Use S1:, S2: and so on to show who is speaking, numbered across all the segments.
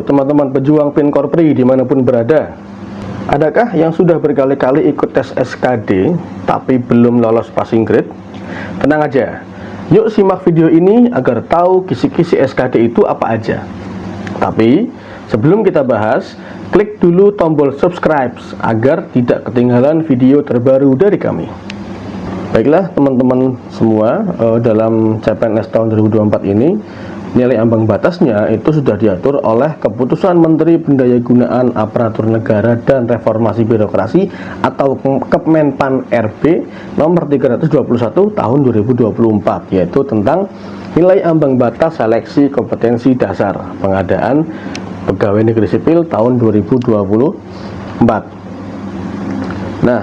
S1: Halo teman-teman pejuang Pinkorpri dimanapun berada. Adakah yang sudah berkali-kali ikut tes SKD tapi belum lolos passing grade? Tenang aja, yuk simak video ini agar tahu kisi-kisi SKD itu apa aja. Tapi sebelum kita bahas, klik dulu tombol subscribe agar tidak ketinggalan video terbaru dari kami. Baiklah teman-teman semua, dalam CPNS tahun 2024 ini nilai ambang batasnya itu sudah diatur oleh Keputusan Menteri Pendayagunaan Aparatur Negara dan Reformasi Birokrasi atau Kemenpan RB nomor 321 tahun 2024, yaitu tentang nilai ambang batas seleksi kompetensi dasar pengadaan pegawai negeri sipil tahun 2024. Nah,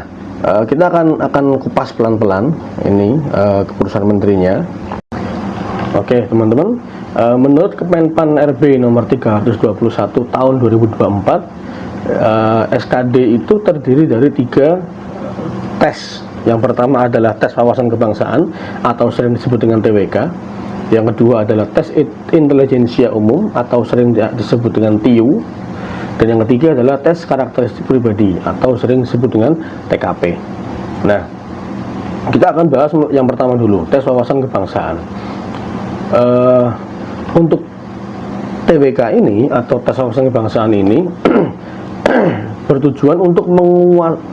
S1: kita akan kupas pelan-pelan ini keputusan menterinya. Oke teman-teman, menurut Kemenpan RB nomor 321 tahun 2024, SKD itu terdiri dari 3 tes. Yang pertama adalah tes wawasan kebangsaan atau sering disebut dengan TWK. Yang kedua adalah tes intelijensia umum atau sering disebut dengan TIU. Dan yang ketiga adalah tes karakteristik pribadi atau sering disebut dengan TKP. Nah, kita akan bahas yang pertama dulu, tes wawasan kebangsaan. Untuk TWK ini atau tes wawasan kebangsaan ini bertujuan untuk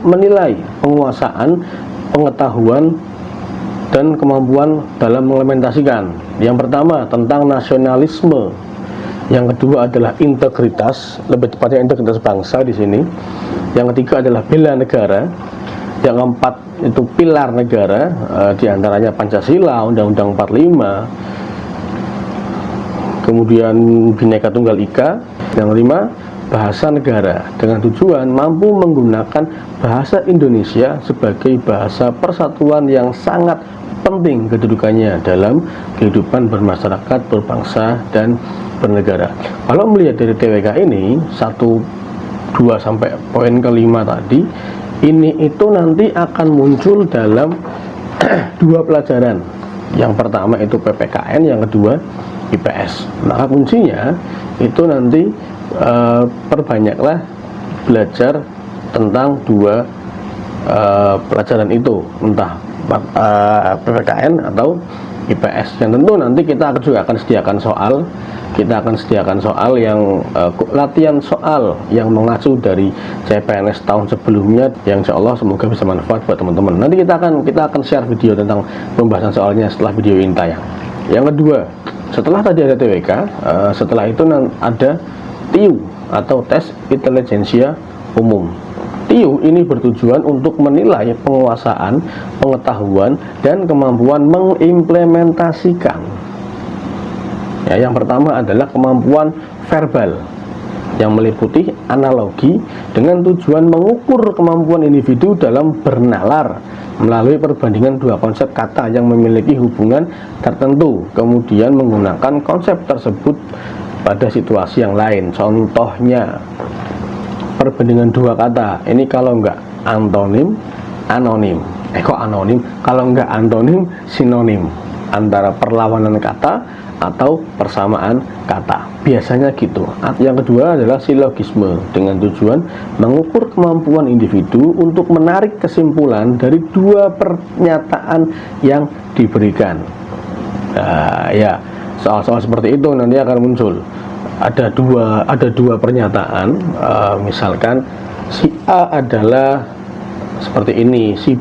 S1: menilai penguasaan, pengetahuan, dan kemampuan dalam mengimplementasikan. Yang pertama tentang nasionalisme, yang kedua adalah integritas, lebih tepatnya integritas bangsa di sini. Yang ketiga adalah bela negara. Yang keempat itu pilar negara, diantaranya Pancasila, Undang-Undang 45, kemudian Bhinneka Tunggal Ika. Yang kelima, bahasa negara, dengan tujuan mampu menggunakan bahasa Indonesia sebagai bahasa persatuan yang sangat penting kedudukannya dalam kehidupan bermasyarakat, berbangsa, dan bernegara. Kalau melihat dari TWK ini 1, 2 sampai poin kelima tadi, ini itu nanti akan muncul dalam 2 pelajaran. Yang pertama itu PPKN, yang kedua IPS. Maka kuncinya itu nanti perbanyaklah belajar tentang 2 pelajaran itu, entah PPKN atau IPS. Yang tentu nanti kita juga akan sediakan soal, yang latihan soal yang mengacu dari CPNS tahun sebelumnya, yang insya Allah semoga bisa manfaat buat teman-teman. Nanti kita akan share video tentang pembahasan soalnya setelah video ini tayang. Yang kedua, setelah tadi ada TWK, setelah itu ada TIU atau tes intelijensia umum. TIU ini bertujuan untuk menilai penguasaan, pengetahuan, dan kemampuan mengimplementasikan. Ya, yang pertama adalah kemampuan verbal yang meliputi analogi dengan tujuan mengukur kemampuan individu dalam bernalar melalui perbandingan 2 konsep kata yang memiliki hubungan tertentu, kemudian menggunakan konsep tersebut pada situasi yang lain. Contohnya, perbandingan 2 kata ini kalau enggak antonim, anonim. Kok anonim? Kalau enggak antonim, sinonim, antara perlawanan kata atau persamaan kata. Biasanya gitu. Yang kedua adalah silogisme, dengan tujuan mengukur kemampuan individu untuk menarik kesimpulan dari 2 pernyataan yang diberikan. Ya, soal-soal seperti itu nanti akan muncul. Ada dua pernyataan, misalkan si A adalah seperti ini, si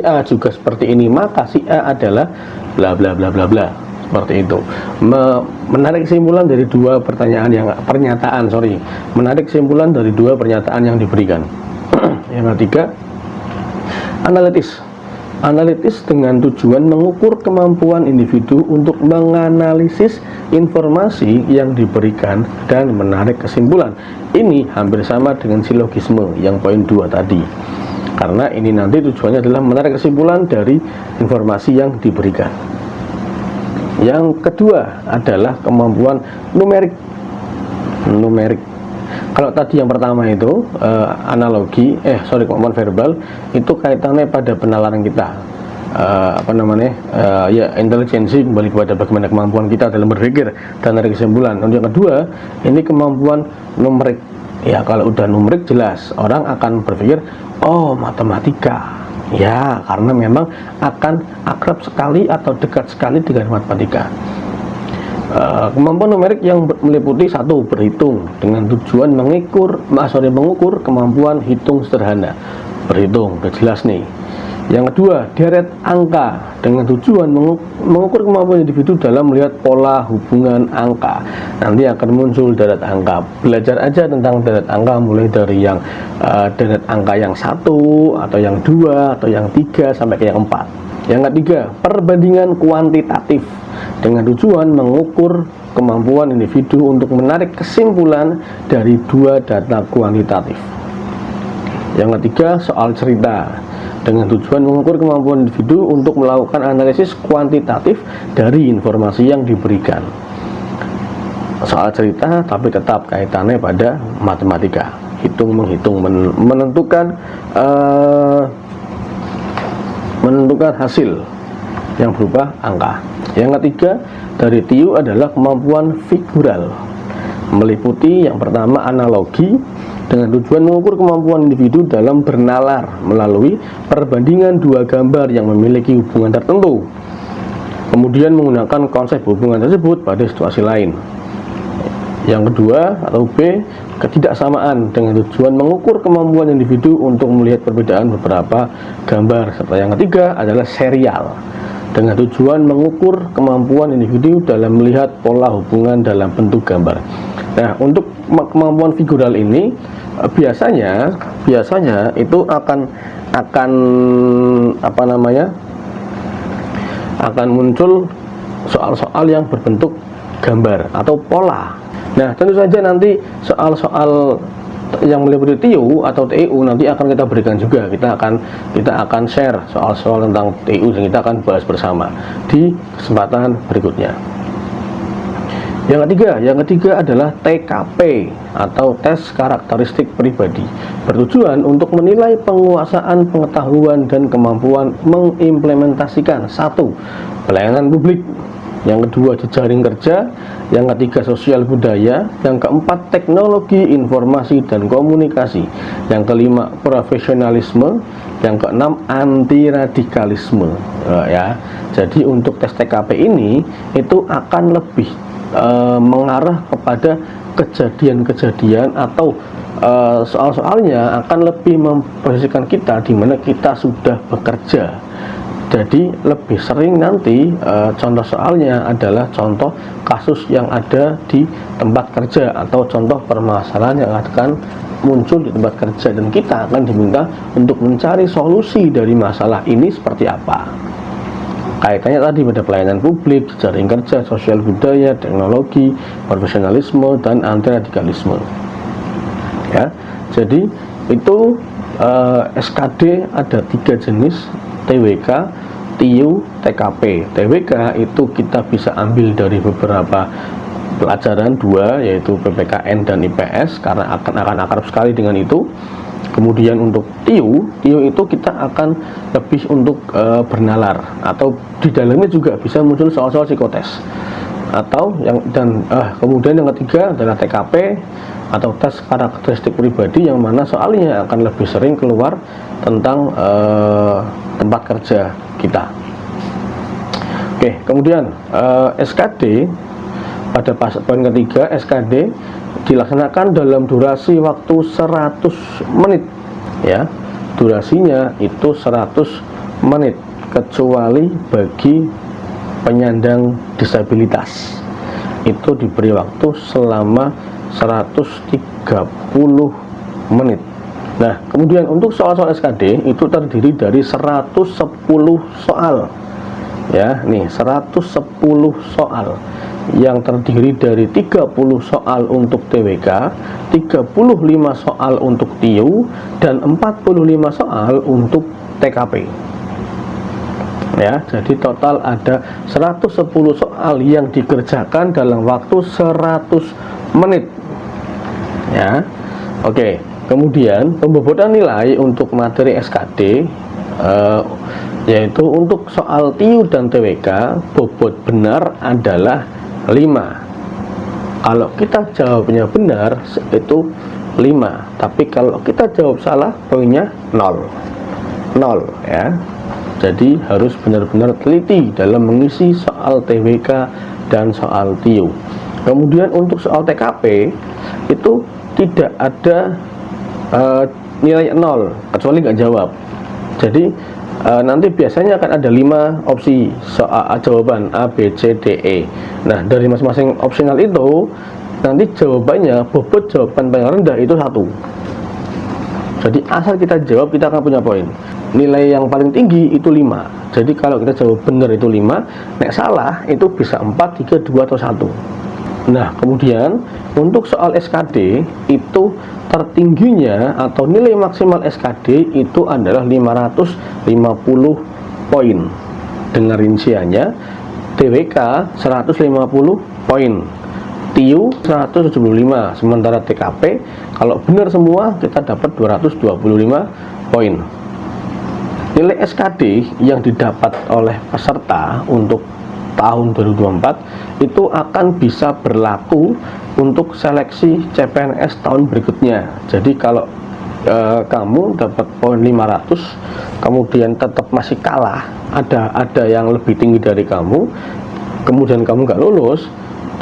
S1: A juga seperti ini, maka si A adalah bla bla bla bla bla, seperti itu. Menarik kesimpulan dari 2 menarik kesimpulan dari 2 pernyataan yang diberikan. Yang ketiga, analitis dengan tujuan mengukur kemampuan individu untuk menganalisis informasi yang diberikan dan menarik kesimpulan. Ini hampir sama dengan silogisme yang poin 2 tadi, karena ini nanti tujuannya adalah menarik kesimpulan dari informasi yang diberikan. Yang kedua adalah kemampuan numerik. Kalau tadi yang pertama itu kemampuan verbal itu kaitannya pada penalaran kita, ya intelijensi, kembali kepada bagaimana kemampuan kita dalam berpikir dan menarik kesimpulan. Dan yang kedua, ini kemampuan numerik. Ya, kalau udah numerik jelas orang akan berpikir, oh matematika. Ya, karena memang akan akrab sekali atau dekat sekali dengan matematika. Kemampuan numerik yang meliputi satu, berhitung dengan tujuan mengukur kemampuan hitung sederhana. Berhitung, udah jelas nih. Yang kedua, deret angka dengan tujuan mengukur kemampuan individu dalam melihat pola hubungan angka. Nanti akan muncul deret angka. Belajar aja tentang deret angka, mulai dari yang deret angka yang 1 atau yang 2 atau yang 3 sampai ke yang 4. Yang ketiga, perbandingan kuantitatif dengan tujuan mengukur kemampuan individu untuk menarik kesimpulan dari dua data kuantitatif. Yang ketiga, soal cerita dengan tujuan mengukur kemampuan individu untuk melakukan analisis kuantitatif dari informasi yang diberikan. Soal cerita tapi tetap kaitannya pada matematika, menghitung, menentukan hasil yang berupa angka. Yang ketiga dari TIU adalah kemampuan figural, meliputi yang pertama analogi dengan tujuan mengukur kemampuan individu dalam bernalar melalui perbandingan dua gambar yang memiliki hubungan tertentu, kemudian menggunakan konsep hubungan tersebut pada situasi lain. Yang kedua atau B, ketidaksamaan dengan tujuan mengukur kemampuan individu untuk melihat perbedaan beberapa gambar. Serta yang ketiga adalah serial dengan tujuan mengukur kemampuan individu dalam melihat pola hubungan dalam bentuk gambar. Nah, untuk kemampuan figural ini biasanya itu akan muncul soal-soal yang berbentuk gambar atau pola. Nah, tentu saja nanti soal-soal yang meliputi TIU atau TIU nanti akan kita berikan juga. Kita akan share soal-soal tentang TIU dan kita akan bahas bersama di kesempatan berikutnya. Yang ketiga adalah TKP atau tes karakteristik pribadi, bertujuan untuk menilai penguasaan pengetahuan dan kemampuan mengimplementasikan satu, pelayanan publik, yang kedua jejaring kerja, yang ketiga sosial budaya, yang keempat teknologi informasi dan komunikasi, yang kelima profesionalisme, yang keenam anti radikalisme. Ya, jadi untuk tes TKP ini itu akan lebih mengarah kepada kejadian-kejadian atau soal-soalnya akan lebih memposisikan kita di mana kita sudah bekerja. Jadi lebih sering nanti contoh soalnya adalah contoh kasus yang ada di tempat kerja atau contoh permasalahan yang akan muncul di tempat kerja, dan kita akan diminta untuk mencari solusi dari masalah ini seperti apa. Kaitannya tadi pada pelayanan publik, jejaring kerja, sosial budaya, teknologi, profesionalisme, dan anti radikalisme. Ya, jadi itu SKD ada 3 jenis: TWK, TIU, TKP. TWK itu kita bisa ambil dari beberapa pelajaran 2, yaitu PPKN dan IPS, karena akan akrab sekali dengan itu. Kemudian untuk TIU itu kita akan lebih untuk bernalar, atau di dalamnya juga bisa muncul soal-soal psikotes. Atau kemudian yang ketiga adalah TKP atau tes karakteristik pribadi, yang mana soalnya akan lebih sering keluar tentang tempat kerja kita. Oke, kemudian SKD pada poin ketiga, SKD dilaksanakan dalam durasi waktu 100 menit ya. Durasinya itu 100 menit kecuali bagi penyandang disabilitas. Itu diberi waktu selama 130 menit. Nah, kemudian untuk soal-soal SKD itu terdiri dari 110 soal. Ya, nih 110 soal yang terdiri dari 30 soal untuk TWK, 35 soal untuk TIU, dan 45 soal untuk TKP. Ya, jadi total ada 110 soal yang dikerjakan dalam waktu 100 menit. Ya. Oke, kemudian pembobotan nilai untuk materi SKD yaitu untuk soal TIU dan TWK bobot benar adalah 5. Kalau kita jawabnya benar itu 5, tapi kalau kita jawab salah poinnya 0 ya. Jadi harus benar-benar teliti dalam mengisi soal TWK dan soal TIU. Kemudian untuk soal TKP itu tidak ada nilai 0 kecuali nggak jawab. Jadi nanti biasanya akan ada 5 opsi soal jawaban A, B, C, D, E. Nah, dari masing-masing opsional itu nanti jawabannya, bobot jawaban paling rendah itu 1. Jadi asal kita jawab, kita akan punya poin. Nilai yang paling tinggi itu 5. Jadi kalau kita jawab benar itu 5, nek salah itu bisa 4, 3, 2, atau 1. Nah, kemudian untuk soal SKD itu tertingginya atau nilai maksimal SKD itu adalah 550 poin. Dengan rinciannya, TWK 150 poin, TIU 175, sementara TKP kalau benar semua kita dapat 225 poin. Nilai SKD yang didapat oleh peserta untuk tahun 2024 itu akan bisa berlaku untuk seleksi CPNS tahun berikutnya. Jadi kalau kamu dapat poin 500 kemudian tetap masih kalah, ada yang lebih tinggi dari kamu, kemudian kamu nggak lulus,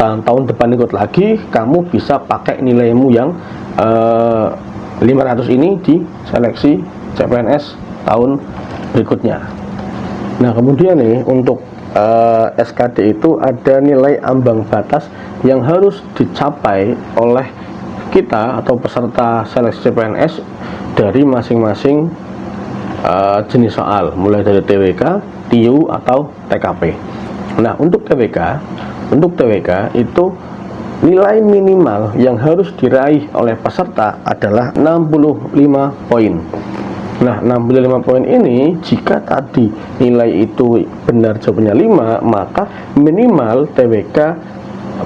S1: tahun depan ikut lagi, kamu bisa pakai nilaimu yang 500 ini di seleksi CPNS tahun berikutnya. Nah, kemudian nih untuk SKD itu ada nilai ambang batas yang harus dicapai oleh kita atau peserta seleksi CPNS dari masing-masing jenis soal, mulai dari TWK, TIU, atau TKP. Nah, untuk TWK itu nilai minimal yang harus diraih oleh peserta adalah 65 poin. Nah, 65 poin ini jika tadi nilai itu benar jawabannya 5, maka minimal TWK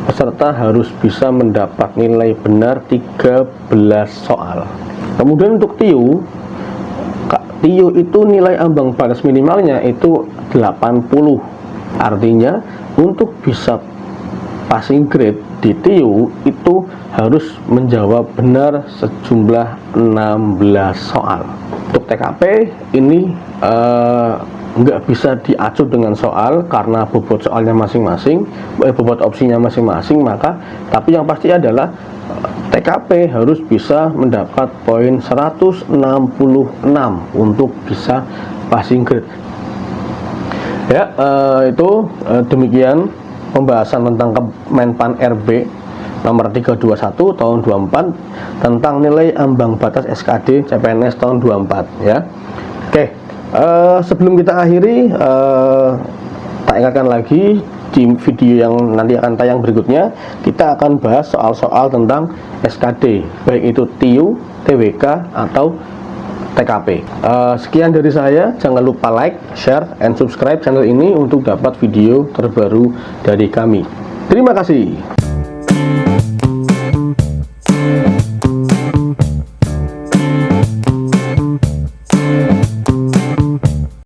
S1: peserta harus bisa mendapat nilai benar 13 soal. Kemudian untuk TIU itu nilai ambang batas minimalnya itu 80. Artinya untuk bisa passing grade di TIU itu harus menjawab benar sejumlah 16 soal. Untuk TKP ini nggak bisa diacu dengan soal karena bobot soalnya masing-masing, bobot opsinya masing-masing, maka tapi yang pasti adalah TKP harus bisa mendapat poin 166 untuk bisa passing grade. Ya, itu demikian pembahasan tentang Kemenpan RB nomor 321 tahun 24 tentang nilai ambang batas SKD CPNS tahun 24 ya. Oke, sebelum kita akhiri, tak ingatkan lagi di video yang nanti akan tayang berikutnya kita akan bahas soal-soal tentang SKD, baik itu TIU, TWK, atau TKP. Sekian dari saya, jangan lupa like, share, and subscribe channel ini untuk dapat video terbaru dari kami. Terima kasih.